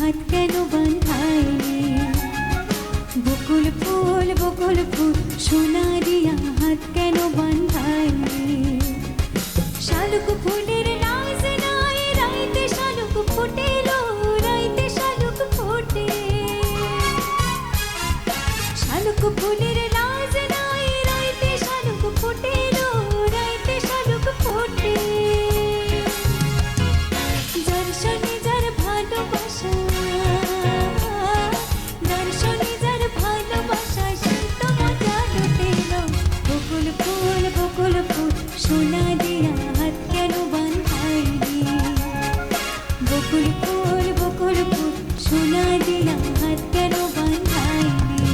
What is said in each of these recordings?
হাত কেন বাঁধাইলি? বকুল ফুল সোনা দিয়া হাত কেন বাঁধাইলি? শালুক ফুলের নাজ নাই, রাইতে শালুক ফুটেলো, রাইতে শালুক ফোটে। শালুক ফুলের নাজ নাই, রাইতে শালুক ফুটেলো, রাইতে শালুক ফোটে। যার সনে যার ভালোবাসা, যার সনে যার ভালোবাসা, সেই তো মজা লুটেলো। বকুল ফুল সোনা দিয়া হাত কেন বাঁধাইলি? বকুল ফুল সোনা দিয়া হাত কেন বাঁধাইলি?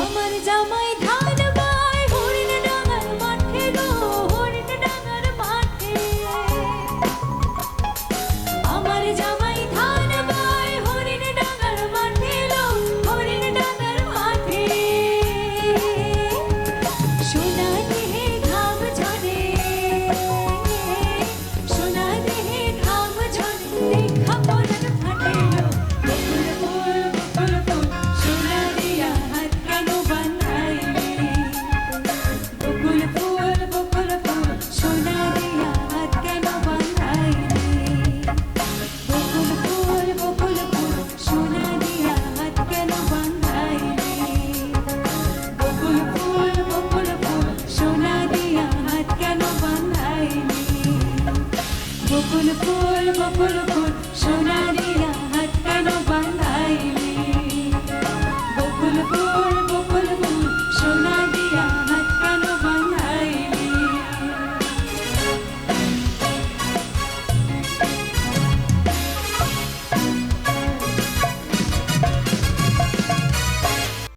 আমার জামাই ধান বায় হরিণ ডাঙার মাঠে গো, হরিণ ডাঙার মাঠে। আমার জামাই